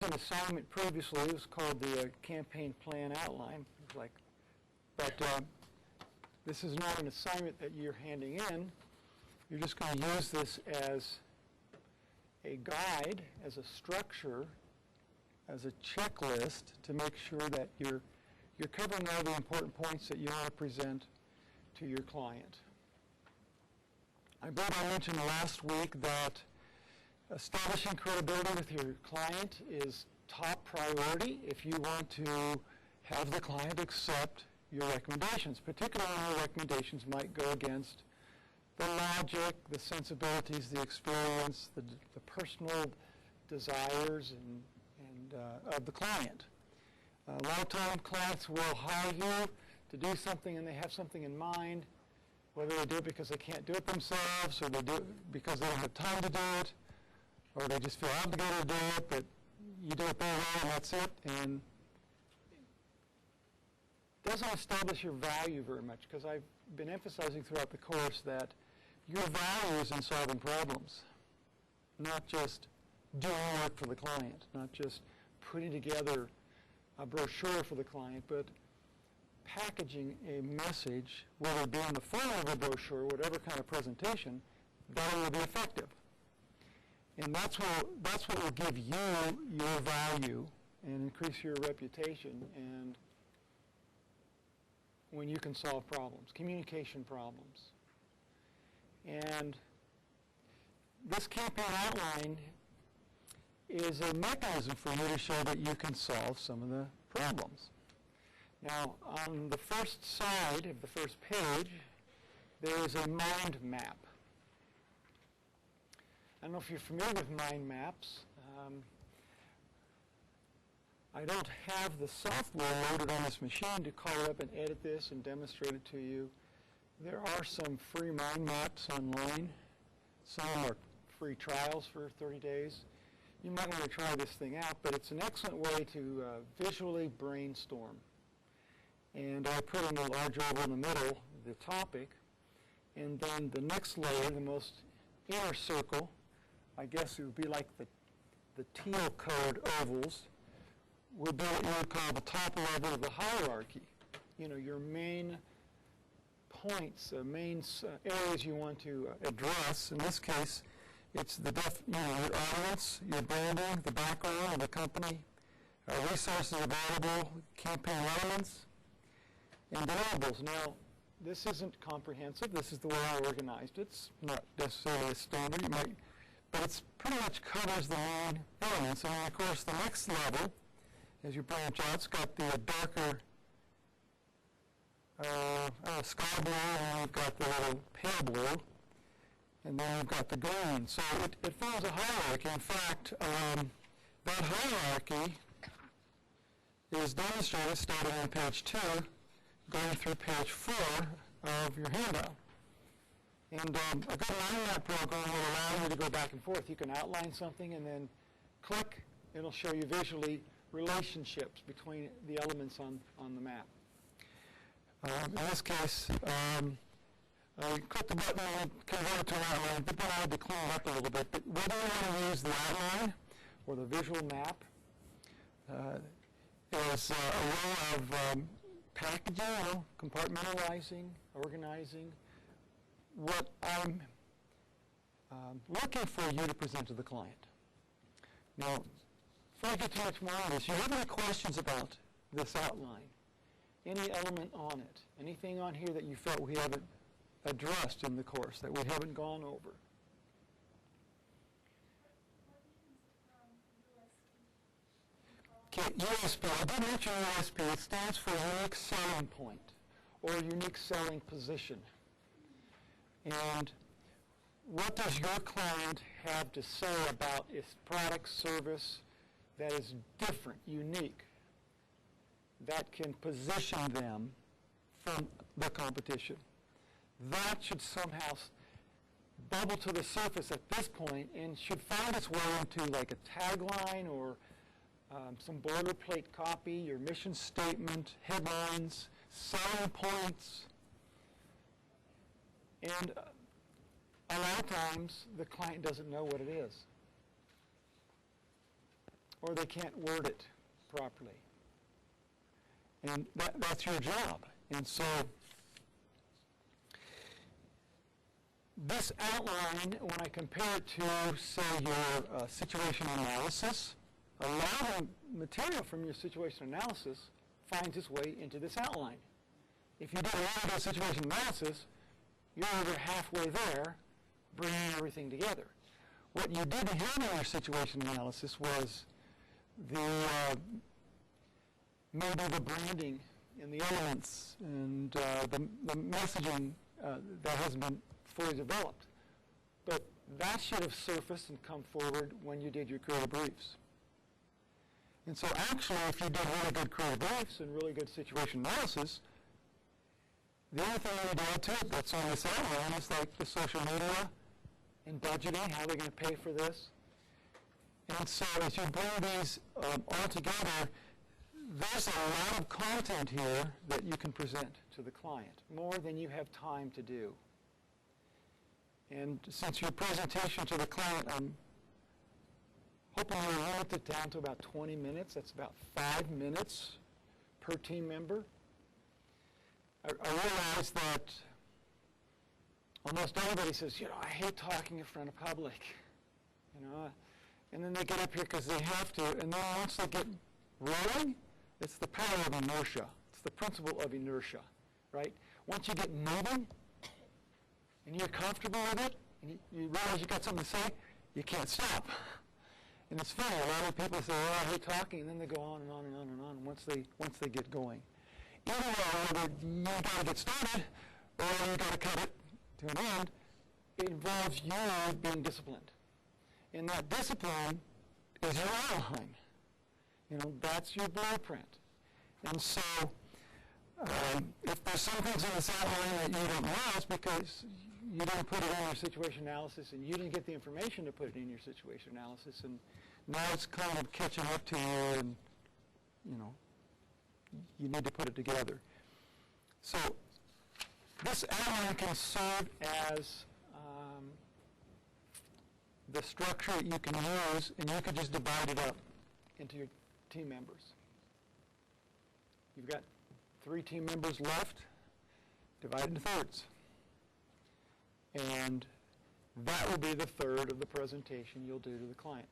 an assignment previously. It was called the campaign plan outline. It was but this is not an assignment that you're handing in. You're just going to use this as a guide, as a structure, as a checklist to make sure that you're covering all the important points that you want to present to your client. I believe I mentioned last week that establishing credibility with your client is top priority if you want to have the client accept your recommendations, particularly when your recommendations might go against the logic, the sensibilities, the experience, the personal desires and of the client. A lot of times clients will hire you to do something and they have something in mind, whether they do it because they can't do it themselves or they do it because they don't have time to do it, or they just feel obligated to do it, but you do it their way and that's it. And it doesn't establish your value very much, because I've been emphasizing throughout the course that your value is in solving problems, not just doing work for the client, not just putting together a brochure for the client, but packaging a message, whether it be in the form of a brochure, whatever kind of presentation, that will be effective. And that's what will give you your value and increase your reputation, and when you can solve problems, communication problems. And this campaign outline is a mechanism for you to show that you can solve some of the problems. Now, on the first side of the first page, there is a mind map. I don't know if you're familiar with mind maps. I don't have the software loaded on this machine to call up and edit this and demonstrate it to you. There are some free mind maps online. Some are free trials for 30 days. You might want to try this thing out, but it's an excellent way to visually brainstorm. And I put in a large oval in the middle, the topic, and then the next layer, the most inner circle, I guess it would be like the teal colored ovals, would be what you would call the top level of the hierarchy. You know, your main points, main areas you want to address. In this case, it's the your audience, your branding, the background of the company, resources available, campaign elements, and deliverables. Now, this isn't comprehensive. This is the way I organized it. It's not necessarily a standard, but it pretty much covers the main elements. And of course, the next level, as you branch out, it's got the darker sky blue, and we've got the little pale blue, and then we've got the green. So it follows a hierarchy. In fact, that hierarchy is demonstrated starting on page 2, going through page 4 of your handout. And a good mind map program will allow you to go back and forth. You can outline something and then click. It'll show you visually relationships between the elements on the map. In this case, I click the button and convert it to an outline, but then I had to clean it up a little bit. But whether you want to use the outline or the visual map is a way of packaging, compartmentalizing, organizing what I'm looking for you to present to the client. Now, before I get too much more on this, you have any questions about this outline? Any element on it? Anything on here that you felt we haven't addressed in the course, that we haven't gone over? Okay, USP. I did mention USP. It stands for unique selling point or unique selling position. And what does your client have to say about its product, service that is different, unique, that can position them from the competition? That should somehow bubble to the surface at this point and should find its way into like a tagline or some boilerplate copy, your mission statement, headlines, selling points. And a lot of times the client doesn't know what it is. or they can't word it properly. And that's your job. And so this outline, when I compare it to, say, your situation analysis, a lot of material from your situation analysis finds its way into this outline. If you do a lot of situation analysis, you're over halfway there, bringing everything together. What you didn't have in your situation analysis was maybe the branding and the elements and the messaging that hasn't been fully developed. But that should have surfaced and come forward when you did your creative briefs. And so actually, if you did really good creative briefs and really good situation analysis, the only thing you need to add to it that's on this outline is like the social media and budgeting, how they're going to pay for this. And so as you bring these all together, there's a lot of content here that you can present to the client, more than you have time to do. And since your presentation to the client, I'm hoping you'll limit it down to about 20 minutes. That's about 5 minutes per team member. I realize that almost everybody says, I hate talking in front of public, and then they get up here because they have to, and then once they get rolling, it's the power of inertia. It's the principle of inertia, right? Once you get moving, and you're comfortable with it, and you realize you got something to say, you can't stop. And it's funny, a lot of people say, I hate talking, and then they go on and on and on and on once they get going. Either way, you got to get started, or you got to cut it to an end. It involves you being disciplined. And that discipline is your outline. That's your blueprint. And so, if there's some things in this outline that you don't know, it's because you didn't put it in your situation analysis, and you didn't get the information to put it in your situation analysis, and now it's kind of catching up to you, and, you need to put it together. So this outline can serve as the structure that you can use, and you can just divide it up into your team members. You've got 3 team members left, divide into thirds. And that will be the third of the presentation you'll do to the client.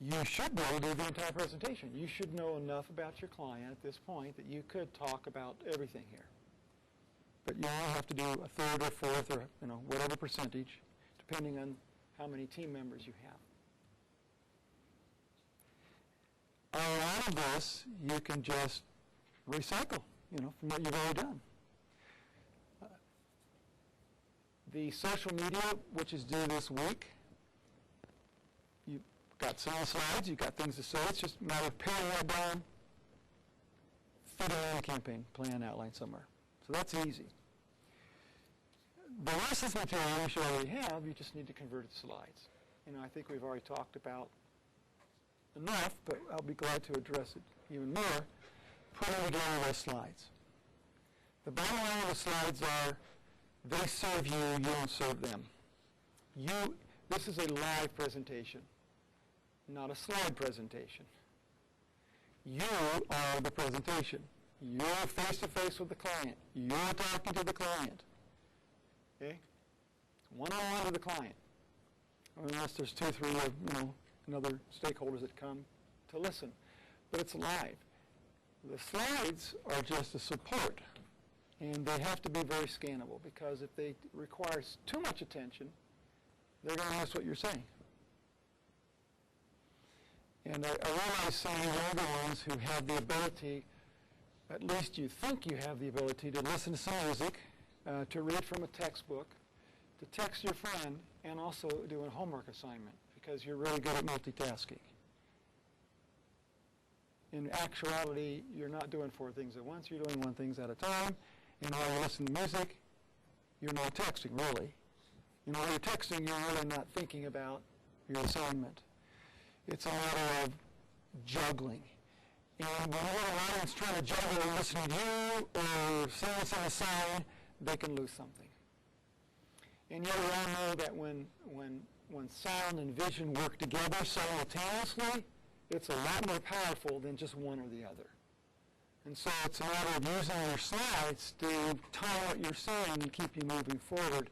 You should be able to do the entire presentation. You should know enough about your client at this point that you could talk about everything here. But you only have to do a third or fourth or whatever percentage, depending on how many team members you have. A lot of this you can just recycle, from what you've already done. The social media, which is due this week, you've got some slides, you've got things to say. It's just a matter of paring that down, fitting in a campaign plan outline somewhere. So that's easy. The rest of the material you should already have, you just need to convert it to slides. I think we've already talked about enough, but I'll be glad to address it even more, putting together those slides. The bottom line of the slides are, they serve you, you don't serve them. This is a live presentation, not a slide presentation. You are the presentation. You're face-to-face with the client. You're talking to the client. Okay? One-on-one with the client. Unless there's 2 or 3 other stakeholders that come to listen. But it's live. The slides are just a support. And they have to be very scannable, because if they require too much attention, they're going to miss what you're saying. And I realize some of you are the ones who have the ability, at least you think you have the ability, to listen to some music, to read from a textbook, to text your friend, and also do a homework assignment, because you're really good at multitasking. In actuality, you're not doing 4 things at once. You're doing 1 thing at a time. And while you listen to music, you're not texting, really. While you're texting, you're really not thinking about your assignment. It's a matter of juggling. And when you have an audience trying to juggle and listening to you or seeing what's on the sign, they can lose something. And yet we all know that when when sound and vision work together simultaneously, it's a lot more powerful than just one or the other. And so it's a matter of using your slides to tell what you're saying and keep you moving forward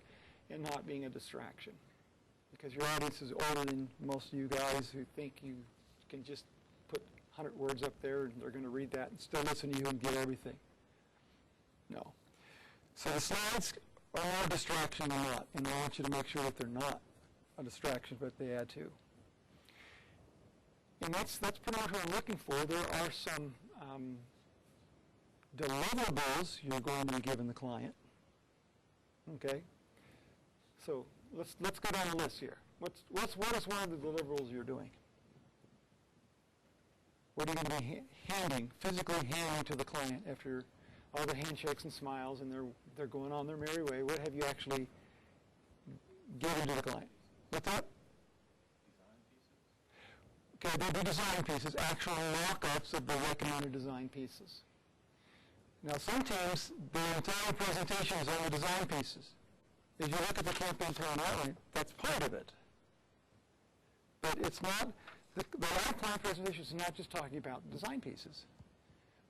and not being a distraction. Because your audience is older than most of you guys who think you can just put 100 words up there and they're going to read that and still listen to you and get everything. No. So the slides are more distraction than not, and I want you to make sure that they're not a distraction, but they add to. And that's pretty much what I'm looking for. There are some deliverables you're going to be giving the client. Okay? So let's go down the list here. What is one of the deliverables you're doing? What are you going to be physically handing to the client after all the handshakes and smiles and they're going on their merry way? What have you actually given to the client? What's that? Okay, they'll be design pieces, actual mock-ups of the recommended design pieces. Now, sometimes the entire presentation is only design pieces. If you look at the campaign plan outline, that's part of it. But it's not, the live client presentation is not just talking about design pieces.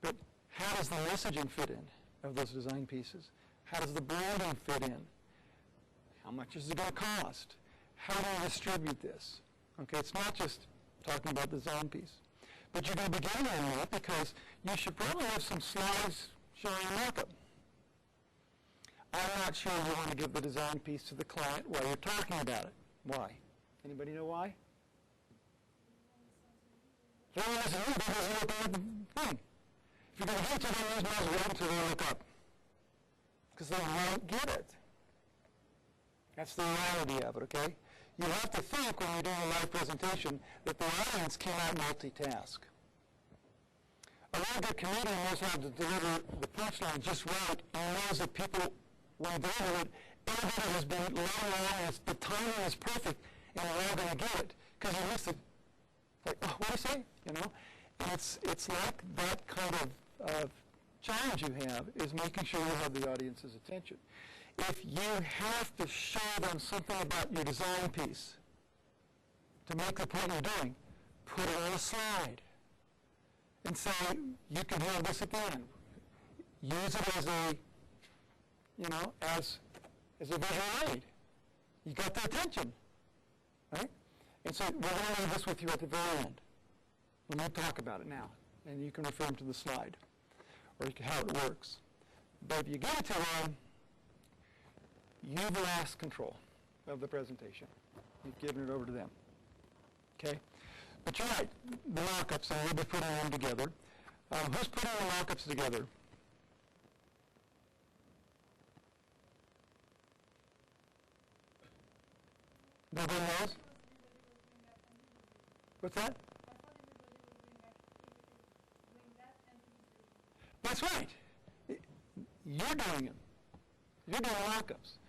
But how does the messaging fit in of those design pieces? How does the branding fit in? How much is it going to cost? How do you distribute this? Okay, it's not just talking about the design piece. But you're going to begin on that because you should probably have some slides showing a markup. I'm not sure you want to give the design piece to the client while you're talking about it. Why? Anybody know why? They don't listen to you, they doesn't look at the thing. If you're going to give it to them, use mouse wait until they look up. Because they won't get it. That's the reality of it, okay? You have to think when you're doing a live presentation that the audience cannot multitask. A really good comedian knows how to deliver the punchline just right and knows that people, when they deliver it, everybody has been laying along, the timing is perfect, and they're all going to get it. Because you missed it. Like, oh, what did I say? You know? And it's like that kind of challenge you have is making sure you have the audience's attention. If you have to show them something about your design piece to make the point you're doing, put it on a slide and say, you can have this again. Use it as a, as a visual aid. You got their attention, right? And so we're going to leave this with you at the very end. We're going to talk about it now, and you can refer them to the slide or how it works. But if you give it to them, you've lost control of the presentation. You've given it over to them. Okay? But you're right, the mock-ups, and we'll be putting them together. Who's putting the mock-ups together? Nobody knows? What's that? That's right. You're doing them. You're doing mock-ups.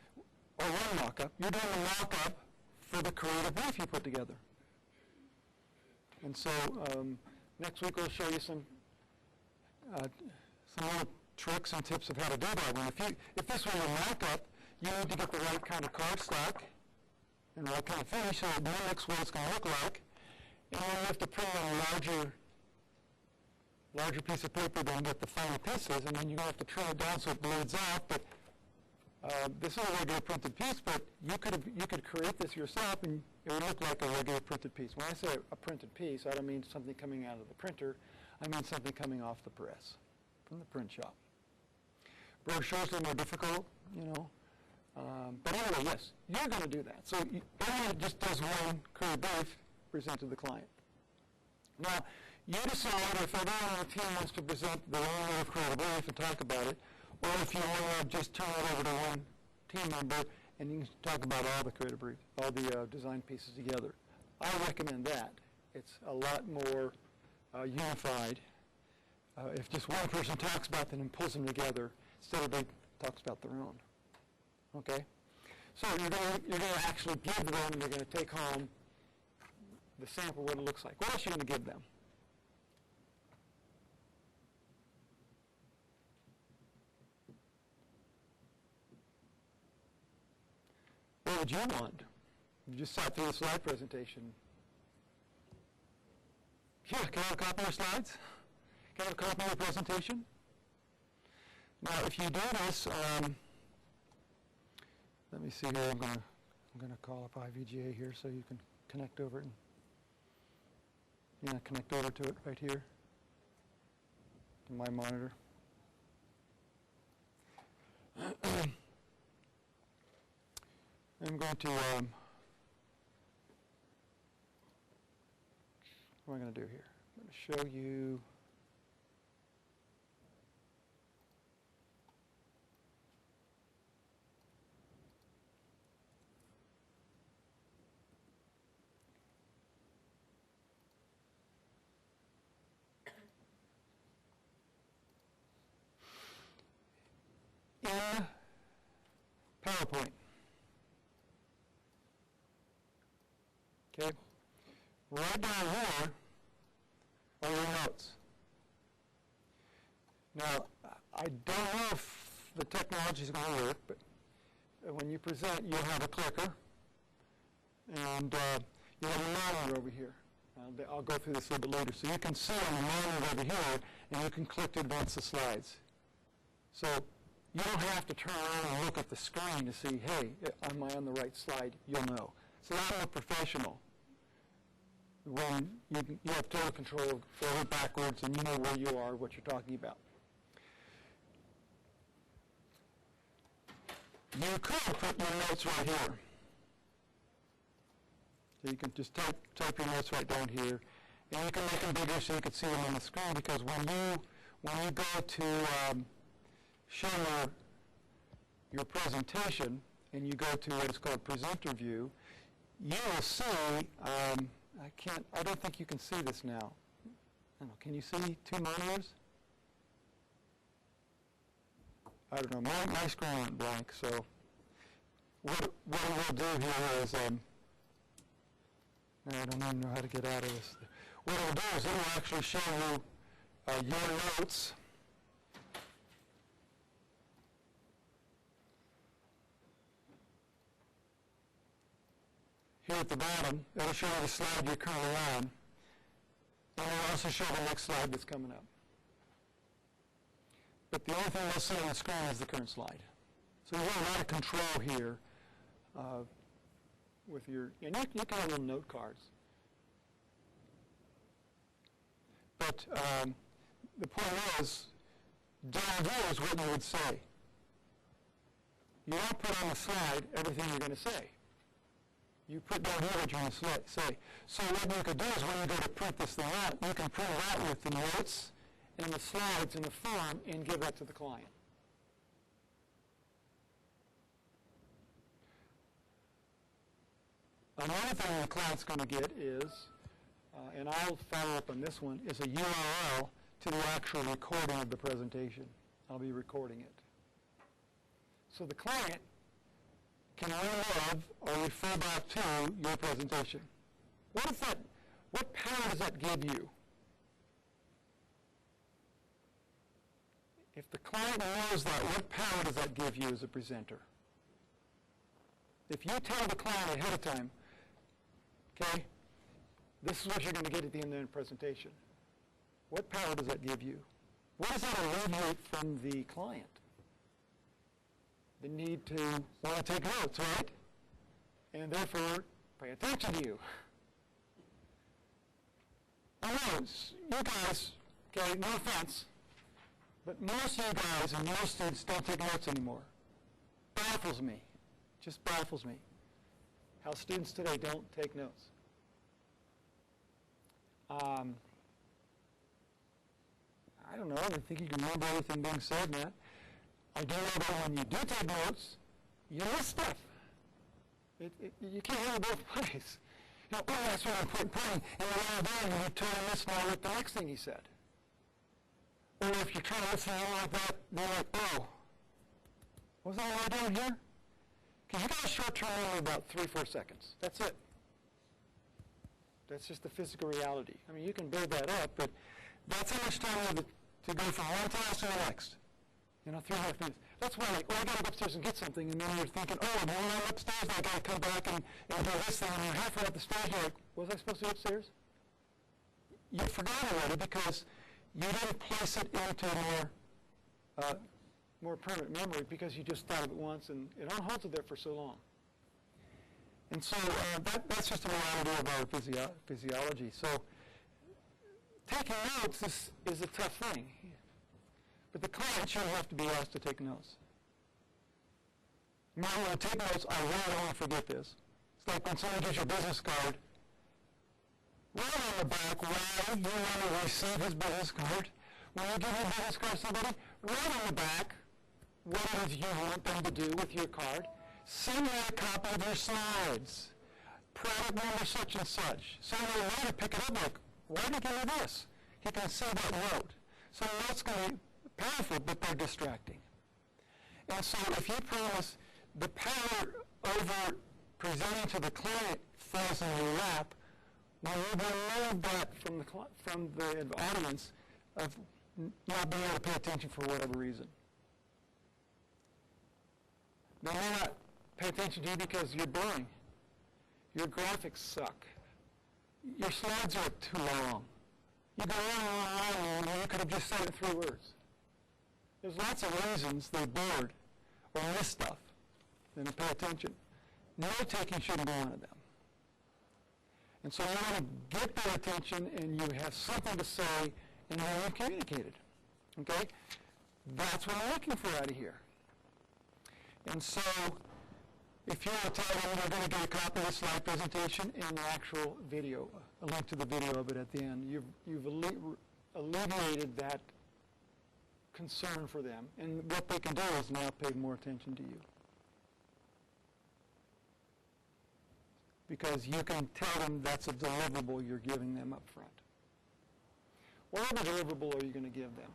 Or one mock-up. You're doing a mock-up for the creative brief you put together. And so next week we'll show you some little tricks and tips of how to do that one. If this were a mock-up, you need to get the right kind of cardstock and the right kind of finish so it mimics what it's going to look like. And then you have to print on a larger piece of paper than get the final pieces, and then you're going to have to trim it down so it bleeds out. But this is a regular printed piece, but you could create this yourself, and it would look like a regular printed piece. When I say a printed piece, I don't mean something coming out of the printer. I mean something coming off the press from the print shop. Brochures are more difficult, But anyway, yes, you're going to do that. So everyone just does one creative brief, present to the client. Now, you decide if everyone on the team wants to present their own little creative brief and talk about it, or if you want to just turn it over to one team member and you can talk about all the creative brief, all the design pieces together. I recommend that. It's a lot more unified. If just one person talks about them and pulls them together, instead of everybody talks about their own. Okay? So you're going to actually give them, and they're going to take home the sample, what it looks like. What else are you going to give them? What would you want? You just sat through the slide presentation. Yeah, can I have a copy of your slides? Can I have a copy of your presentation? Now, if you do this, let me see here. I'm gonna call up IVGA here so you can connect over it. Connect over to it right here to my monitor. I'm going to. What am I going to do here? I'm going to show you. In PowerPoint. Okay. Right down here are your notes. Now, I don't know if the technology is going to work, but when you present, you'll have a clicker, and you'll have a monitor over here. I'll go through this a little bit later. So you can see on the monitor over here, and you can click to advance the slides. So you don't have to turn around and look at the screen to see, hey, am I on the right slide? You'll know. So I'm a professional. When you have total control forward, backwards, and you know where you are, what you're talking about. You could put your notes right here. So you can just type your notes right down here, and you can make them bigger so you can see them on the screen. Because when you go to show your presentation, and you go to what is called presenter view, you will see. I don't think you can see this now. I don't know, can you see two monitors? I don't know, my screen went blank, so what we'll do here is, I don't even know how to get out of this. What it'll do is it will actually show you your notes. Here at the bottom, it'll show you the slide you're currently on, and it'll also show the next slide that's coming up. But the only thing you'll see on the screen is the current slide. So you have a lot of control here with your, and you can have little note cards. But the point is, down here is what you would say. You don't put on the slide everything you're going to say. You put down here what you're going to say. So what you could do is when you go to print this thing out, you can print it out with the notes and the slides in the form and give that to the client. Another thing the client's going to get is, and I'll follow up on this one, is a URL to the actual recording of the presentation. I'll be recording it. So the client can relive or refer back to your presentation. What is that? What power does that give you? If the client knows that, what power does that give you as a presenter? If you tell the client ahead of time, okay, this is what you're going to get at the end of the presentation, what power does that give you? What does that alleviate from the client? The need to want to take notes, right? And therefore, pay attention to you. I know, you guys, okay, no offense, but most of you guys and most students don't take notes anymore. Baffles me. Just baffles me. How students today don't take notes. I don't know, I think you can remember everything being said, Matt. I do know that when you do take notes, you miss stuff. You can't have it both ways. You know, oh, that's what I'm putting, and when I'm done, you turn and listen to the next thing he said. Or if you're trying to listen to him like that, they're like, oh, was that what I'm doing here? Because you got a short-term memory about 3-4 seconds. That's it. That's just the physical reality. I mean, you can build that up, but that's how much time you have to go from one task to the next. You know, 3.5 minutes. That's why, like, oh, I got to go upstairs and get something, and then you're thinking, oh, I'm going upstairs, and I got to come back and do this thing, and you're halfway up the stairs, and you're like, was I supposed to be upstairs? You forgot already because you didn't place it into more permanent memory because you just thought of it once, and it only holds it there for so long. And so that's just a reality of our physiology. So taking notes is a tough thing. But the client shouldn't have to be asked to take notes. You might want to take notes. I really don't want to forget this. It's like when someone gives you a business card, write on the back why you want to receive his business card. When you give a business card to somebody, write on the back what it is you want them to do with your card. Send me a copy of your slides. Product number such and such. Someone will later pick it up like, why did he give me this? He can see that note. So the note's going to be powerful, but they're distracting. And so if you promise the power over presenting to the client falls in your lap, when you remove that from the audience of not being able to pay attention for whatever reason. They may not pay attention to you because you're boring. Your graphics suck. Your slides are too long. You go on, and you could have just said it in 3 words. There's lots of reasons they're bored or miss stuff. They don't pay attention. Note-taking shouldn't be one of them. And so you want to get their attention, and you have something to say, and then you've communicated. Okay? That's what I'm looking for out of here. And so if you want to tell them you're going to get a copy of the slide presentation and the actual video, a link to the video of it at the end, you've alleviated that concern for them. And what they can do is now pay more attention to you. Because you can tell them that's a deliverable you're giving them up front. What other deliverable are you going to give them?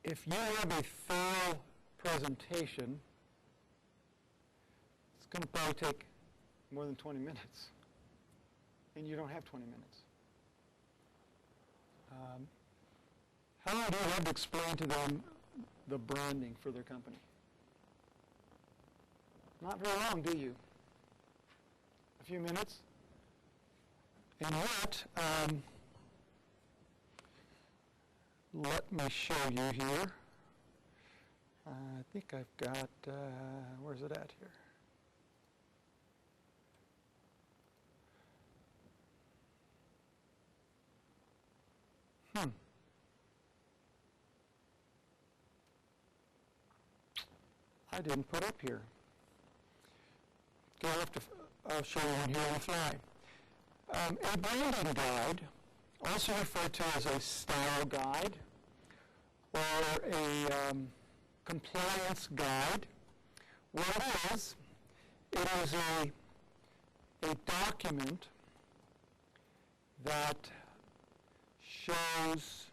If you have a thorough presentation, it's going to probably take more than 20 minutes. And you don't have 20 minutes. How long do you have to explain to them the branding for their company? Not very long, do you? A few minutes? And yet, let me show you here. I think I've got, where's it at here? I didn't put up here. Okay, I'll show you one here on the fly. A branding guide, also referred to as a style guide or a compliance guide. What it is a document that shows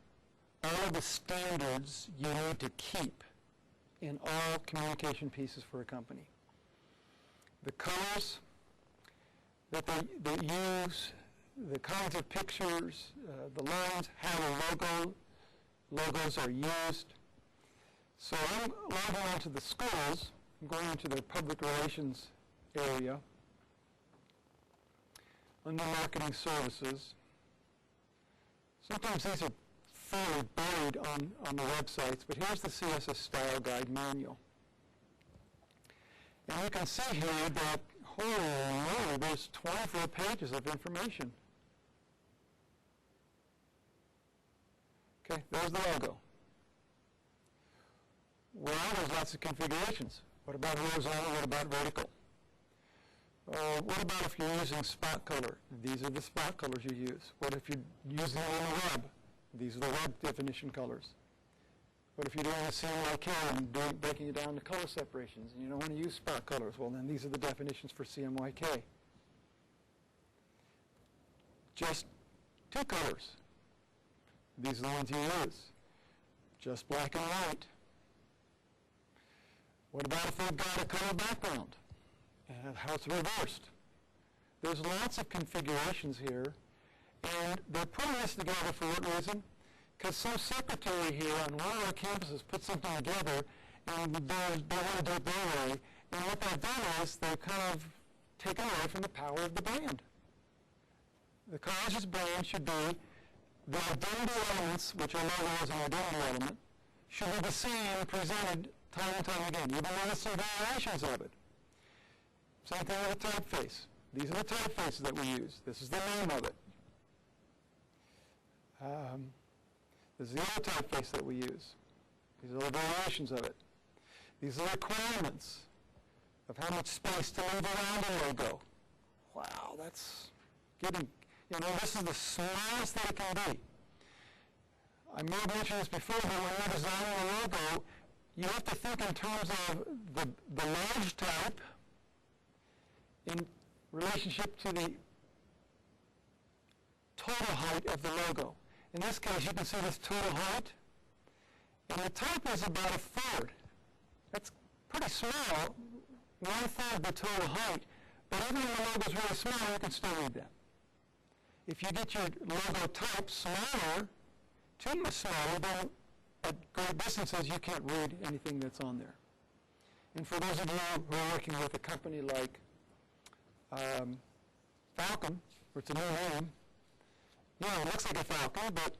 all the standards you need to keep in all communication pieces for a company. The colors that they use, the kinds of pictures, the lines, how the logos are used. So I'm logging onto the schools. I'm going into their public relations area under marketing services. Sometimes these are fairly buried on the websites, but here's the CSS Style Guide manual. And you can see here that, holy moly, there's 24 pages of information. Okay, there's the logo. Well, there's lots of configurations. What about horizontal? What about vertical? What about if you're using spot color? These are the spot colors you use. What if you're using it on the web? These are the web definition colors. What if you're doing a CMYK and breaking it down to color separations and you don't want to use spot colors? Well, then these are the definitions for CMYK. Just 2 colors. These are the ones you use. Just black and white. What about if they've got a color background? And how it's reversed? There's lots of configurations here, and they're putting this together for what reason? Because some secretary here on one of our campuses put something together, and they want to do it their way, and what they've done is they've kind of taken away from the power of the brand. The college's brand should be the identity elements, which our logo is an identity element, should be the same presented time and time again. Even though there's some variations of it. Same thing with the typeface. These are the typefaces that we use. This is the name of it. This is the other typeface that we use. These are the variations of it. These are the requirements of how much space to leave around a logo. Wow, that's getting, this is the smallest that it can be. I may have mentioned this before, but when you're designing a logo, you have to think in terms of the large type in relationship to the total height of the logo. In this case, you can see this total height, and the type is about a third. That's pretty small, 1/3 the total height, but even when the logo is really small, you can still read that. If you get your logo type smaller, too much smaller, then at great distances, you can't read anything that's on there. And for those of you who are working with a company like Falcon, which is a new name, it looks like a Falcon, but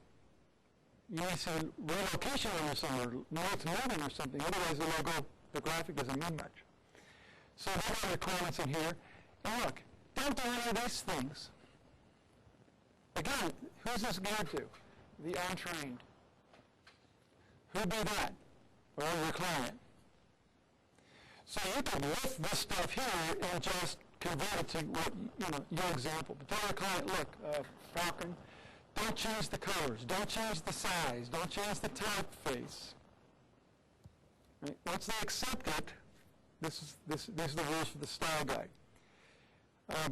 you may see relocation on there somewhere, no, it's moving or something. Otherwise, the logo, the graphic doesn't mean much. So there are requirements in here. And look, don't do any of these things. Again, who's this geared to? The untrained. Who'd be that? Well, your client. So you can lift this stuff here and just convert it to what, your example. But tell your client, look, Falcon, don't change the colors, don't change the size, don't change the typeface. Right? Once they accept it, these are the rules for the style guide.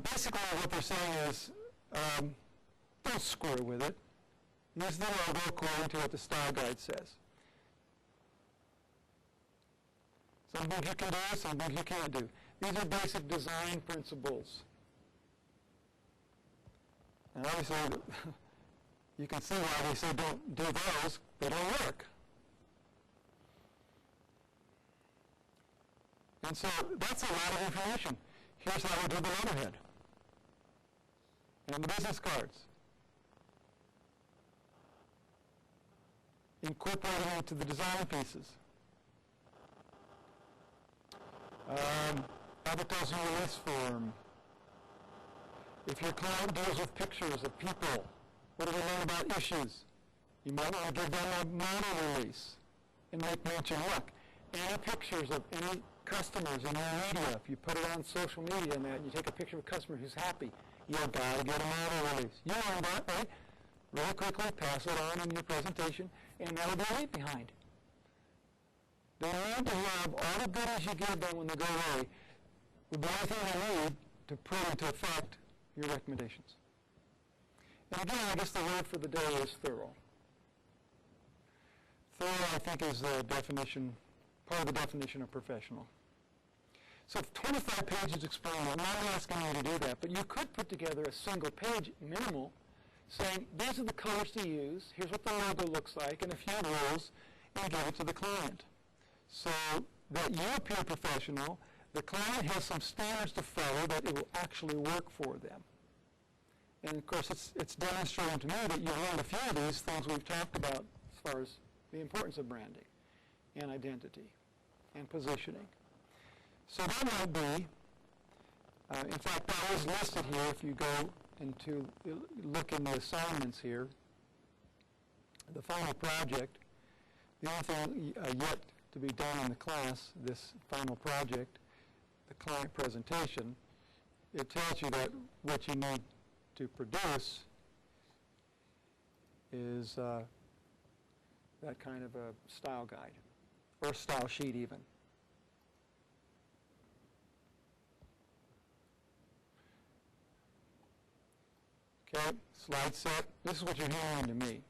Basically, what they're saying is, don't screw with it. Use the logo according to what the style guide says. Some things you can do, some things you can't do. These are basic design principles. And obviously, you can see why they say don't do those. They don't work. And so that's a lot of information. Here's how we do the letterhead and the business cards. Incorporating it into the design pieces. Advertising release form. If your client deals with pictures of people, what do they learn about issues? You might want to give them a model release and make mention, look, any pictures of any customers in your media, if you put it on social media and you take a picture of a customer who's happy, you've got to get a model release. You learn that, right? Really quickly, pass it on in your presentation, and that'll be right behind. They need to have all the goodies you give them when they go away with everything they need to put into effect your recommendations. And again, I guess the word for the day is thorough. Thorough, I think, is the definition, part of the definition of professional. So 25 pages explain it. I'm not asking you to do that, but you could put together a single page, minimal, saying, these are the colors to use, here's what the logo looks like, and a few rules, and give it to the client. So that you appear professional, the client has some standards to follow that it will actually work for them. And of course, it's demonstrating to me that you've learned a few of these things we've talked about as far as the importance of branding and identity and positioning. So that might be, in fact, that is listed here if you go into, look in the assignments here, the final project, the only thing yet to be done in the class, this final project, the client presentation, it tells you that what you need to produce is that kind of a style guide, or a style sheet even. Okay, slide set. This is what you're handing to me.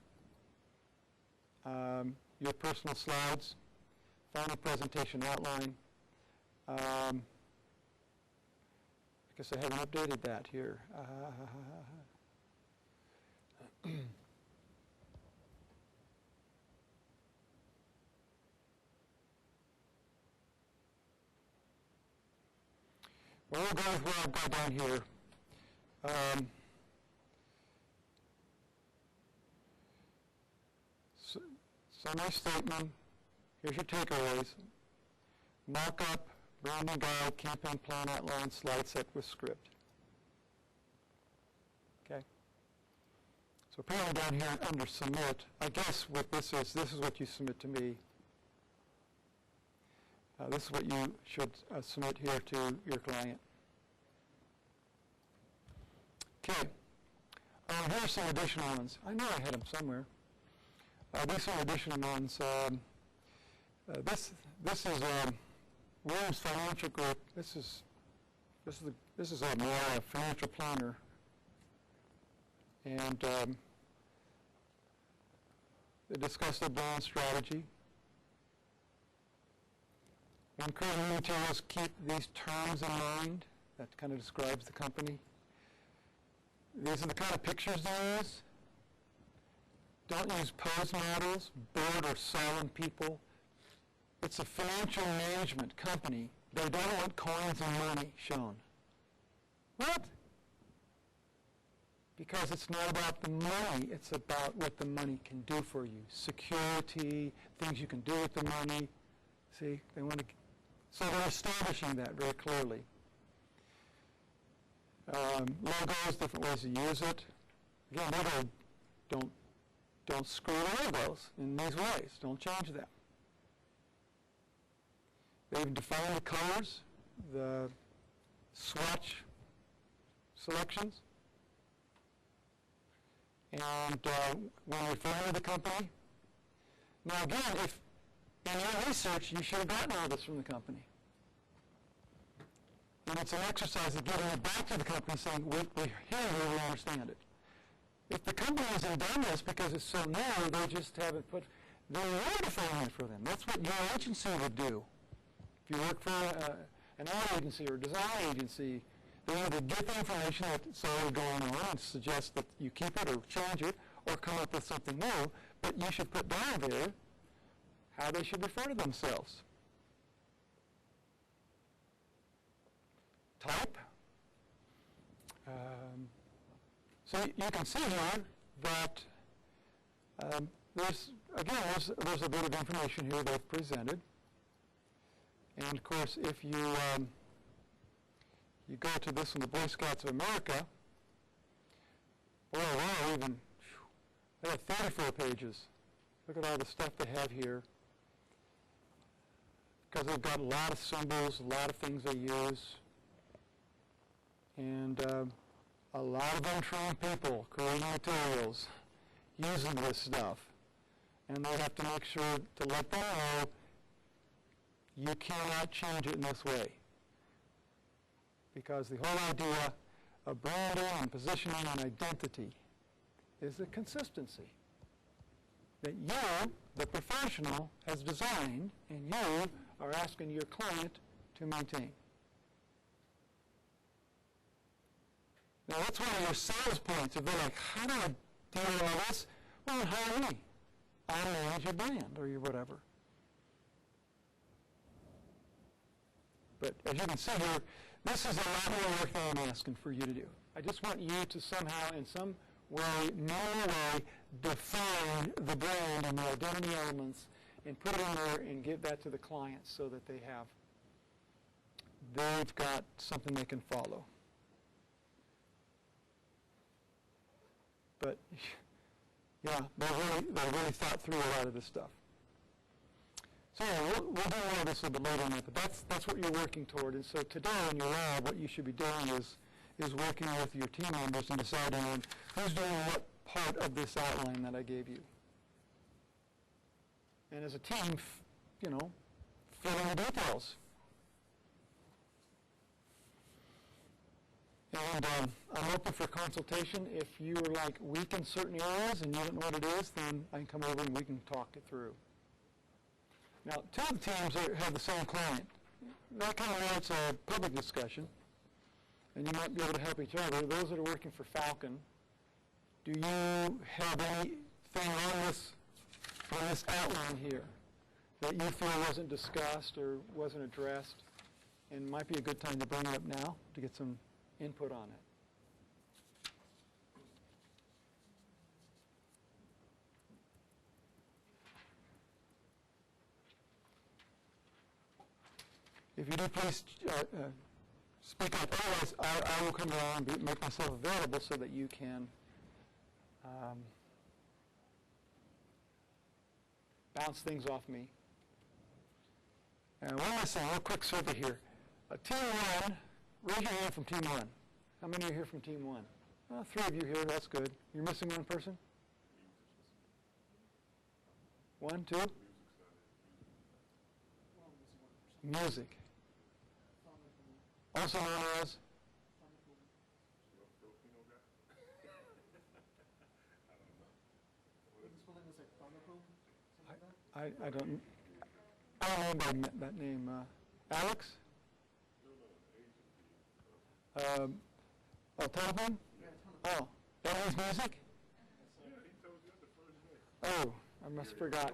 Your personal slides, final presentation outline. I Guess I haven't updated that here. Well, we'll go with what I've got down here. Summary statement. Here's your takeaways. Markup, branding guide, campaign plan outline, slide set with script. Okay. So apparently down here under submit, I guess what this is what you submit to me. This is what you should submit here to your client. Okay. Here are some additional ones. I know I had them somewhere. These are additional ones. This is Williams Financial Group. This is a more financial planner, and they discuss their brand strategy. When creating materials, keep these terms in mind. That kind of describes the company. These are the kind of pictures they use. Don't use pose models, bored or solemn people. It's a financial management company. They don't want coins and money shown. What? Because it's not about the money. It's about what the money can do for you. Security, things you can do with the money. See, they want to. So they're establishing that very clearly. Logos, different ways to use it. Again, don't screw the logos in these ways. Don't change them. They've defined the colors, the swatch selections, and when referring to the company. Now again, if in your research you should have gotten all this from the company. And it's an exercise of getting it back to the company saying, we're here, we understand it. If the company hasn't done this because it's so narrow, they just haven't put, they're defining it for them. That's what your agency would do. If you work for an ad agency or a design agency, they either get the information that's already going on and suggest that you keep it or change it or come up with something new, but you should put down there how they should refer to themselves. Type. So you can see here that there's a bit of information here they've presented. And of course, if you you go to this one, the Boy Scouts of America, they have 34 pages. Look at all the stuff they have here. Because they've got a lot of symbols, a lot of things they use. And a lot of untrained people creating materials using this stuff. And they have to make sure to let them know you cannot change it in this way. Because the whole idea of branding and positioning and identity is the consistency that you, the professional, has designed and you are asking your client to maintain. Now that's one of your sales points. If they're like, how do I do all this? Well, hire me. I'll manage your brand or your whatever. But as you can see here, this is a lot more work than I'm asking for you to do. I just want you to somehow, in some way, normal way, define the brand and the identity elements and put it in there and give that to the client so that they've got something they can follow. But yeah, they really thought through a lot of this stuff. So yeah, we'll do more of this a little bit later on that, but that's what you're working toward. And so today in your lab, what you should be doing is working with your team members and deciding on who's doing what part of this outline that I gave you. And as a team, fill in the details. And I'm open for consultation. If you're like weak in certain areas and you don't know what it is, then I can come over and we can talk it through. Now, two of the teams have the same client. That kind of warrants a public discussion. and you might be able to help each other. Those that are working for Falcon, do you have anything on this outline here that you feel wasn't discussed or wasn't addressed, and might be a good time to bring it up now to get some input on it? If you do, please speak up. Otherwise, I will come along and make myself available so that you can bounce things off me. And one last thing, a real quick survey here. Team 1, raise your hand from Team 1. How many are here from Team 1? Well, 3 of you here, that's good. You're missing one person? 1, 2? Music. Also known as? I don't know by that name. Alex? Telephone? Oh, that is music? Oh, I must have forgot.